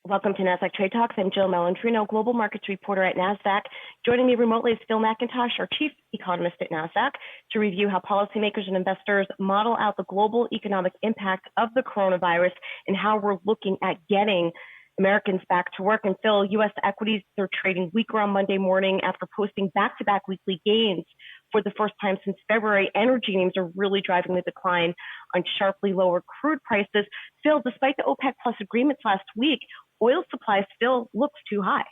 Welcome to Nasdaq Trade Talks. I'm Jill Malandrino, global markets reporter at Nasdaq. Joining me remotely is Phil Mackintosh, our chief economist at Nasdaq, to review how policymakers and investors model out the global economic impact of the coronavirus and how we're looking at getting Americans back to work. And Phil, U.S. equities, they're trading weaker on Monday morning after posting back-to-back weekly gains for the first time since February. Energy names are really driving the decline on sharply lower crude prices. Phil, despite the OPEC Plus agreements last week, oil supply still looks too high.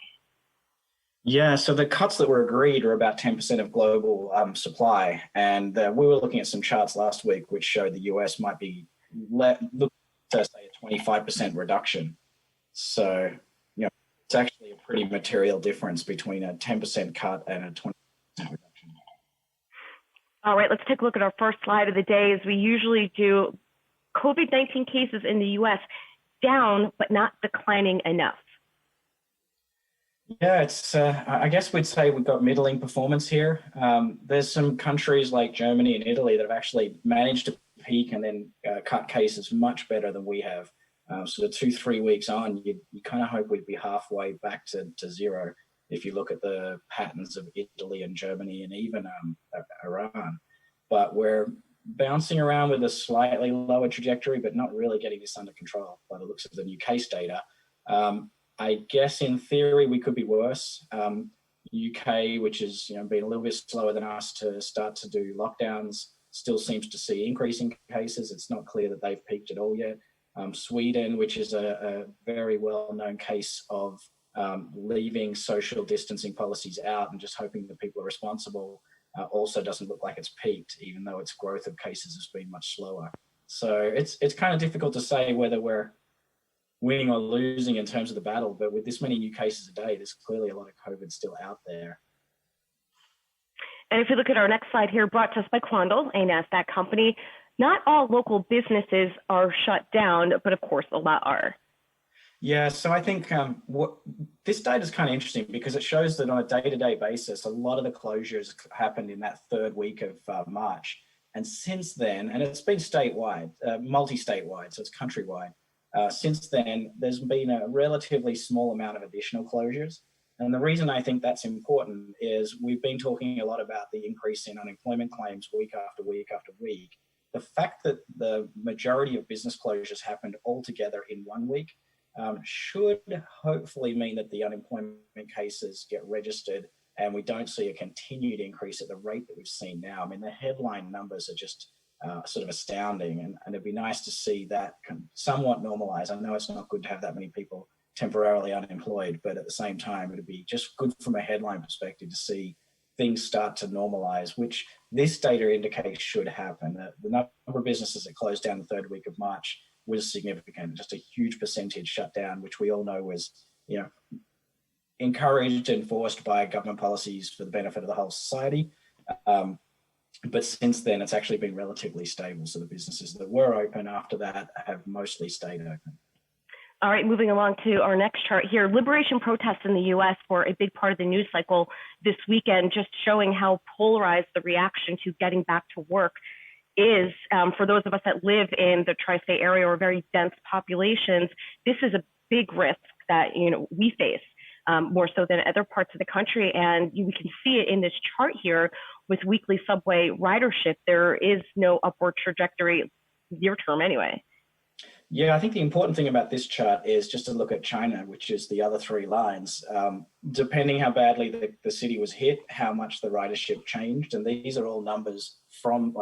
Yeah, so the cuts that were agreed are about 10% of global supply. And we were looking at some charts last week which showed the US might be looking to say a 25% reduction. So, it's actually a pretty material difference between a 10% cut and a 20% reduction. All right, let's take a look at our first slide of the day. As we usually do, COVID-19 cases in the US down, but not declining enough. Yeah, it's. I guess we'd say we've got middling performance here. There's some countries like Germany and Italy that have actually managed to peak and then cut cases much better than we have. So 2-3 weeks on, you kind of hope we'd be halfway back to zero if you look at the patterns of Italy and Germany and even Iran. But we're bouncing around with a slightly lower trajectory, but not really getting this under control by the looks of the new case data. I guess in theory we could be worse. UK, which has been a little bit slower than us to start to do lockdowns, still seems to see increasing cases. It's not clear that they've peaked at all yet. Sweden, which is a very well-known case of leaving social distancing policies out and just hoping that people are responsible, also doesn't look like it's peaked, even though its growth of cases has been much slower. So it's kind of difficult to say whether we're winning or losing in terms of the battle, but with this many new cases a day, there's clearly a lot of COVID still out there. And if you look at our next slide here, brought to us by Quandl, a Nasdaq company, not all local businesses are shut down, but of course a lot are. Yeah, so I think this data is kind of interesting because it shows that on a day-to-day basis, a lot of the closures happened in that third week of March. And since then, and it's been statewide, multi-statewide, so it's countrywide. Since then, there's been a relatively small amount of additional closures. And the reason I think that's important is we've been talking a lot about the increase in unemployment claims week after week after week. The fact that the majority of business closures happened all together in 1 week should hopefully mean that the unemployment cases get registered and we don't see a continued increase at the rate that we've seen now. I mean, the headline numbers are just sort of astounding, and it'd be nice to see that somewhat normalize. I know it's not good to have that many people temporarily unemployed, but at the same time, it'd be just good from a headline perspective to see things start to normalize, which this data indicates should happen. The number of businesses that closed down the third week of March was significant, just a huge percentage shut down, which we all know was, encouraged and enforced by government policies for the benefit of the whole society. But since then, it's actually been relatively stable. So the businesses that were open after that have mostly stayed open. All right, moving along to our next chart here. Liberation protests in the U.S. were a big part of the news cycle this weekend, just showing how polarized the reaction to getting back to work is. For those of us that live in the tri-state area or very dense populations, this is a big risk that we face more so than other parts of the country. And we can see it in this chart here with weekly subway ridership. There is no upward trajectory near term anyway. Yeah, I think the important thing about this chart is just to look at China, which is the other three lines. Depending how badly the city was hit, how much the ridership changed. And these are all numbers from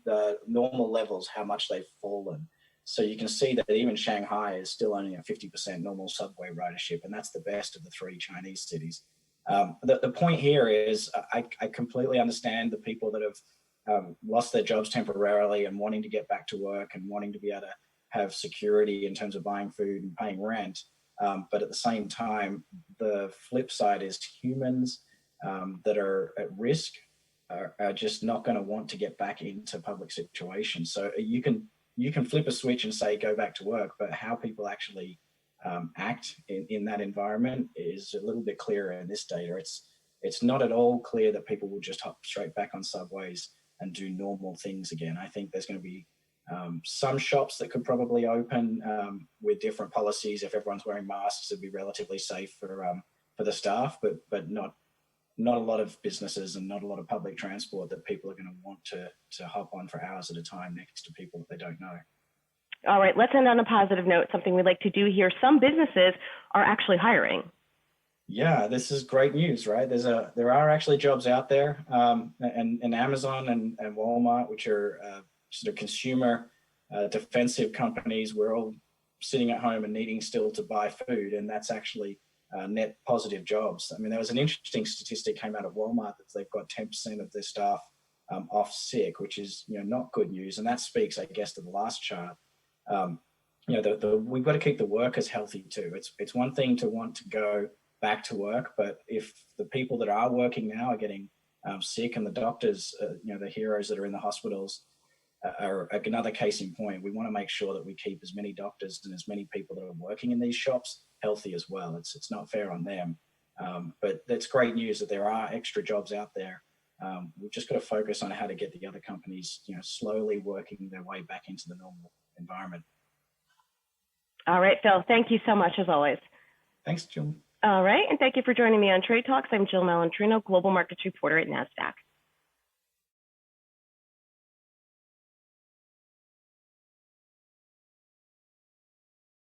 the normal levels, how much they've fallen. So you can see that even Shanghai is still only a 50% normal subway ridership, and that's the best of the three Chinese cities. The point here is I completely understand the people that have lost their jobs temporarily and wanting to get back to work and wanting to be able to have security in terms of buying food and paying rent. But at the same time, the flip side is humans that are at risk are just not going to want to get back into public situations. So you can flip a switch and say, go back to work, but how people actually act in that environment is a little bit clearer in this data. It's not at all clear that people will just hop straight back on subways and do normal things again. I think there's going to be Some shops that could probably open with different policies. If everyone's wearing masks, it'd be relatively safe for the staff, but not a lot of businesses and not a lot of public transport that people are going to want to hop on for hours at a time next to people that they don't know. All right, let's end on a positive note, something we like to do here. Some businesses are actually hiring. Yeah, this is great news, right? There are actually jobs out there, and Amazon and Walmart, which are sort of consumer defensive companies. We're all sitting at home and needing still to buy food, and that's actually net positive jobs. I mean, there was an interesting statistic came out of Walmart that they've got 10% of their staff off sick, which is not good news, and that speaks, I guess, to the last chart. We've got to keep the workers healthy too. It's one thing to want to go back to work, but if the people that are working now are getting sick, and the doctors, the heroes that are in the hospitals, are another case in point. We want to make sure that we keep as many doctors and as many people that are working in these shops healthy as well. It's not fair on them, but that's great news that there are extra jobs out there. We've just got to focus on how to get the other companies, slowly working their way back into the normal environment. All right, Phil, thank you so much as always. Thanks, Jill. All right, and thank you for joining me on Trade Talks. I'm Jill Malandrino, Global Markets Reporter at Nasdaq.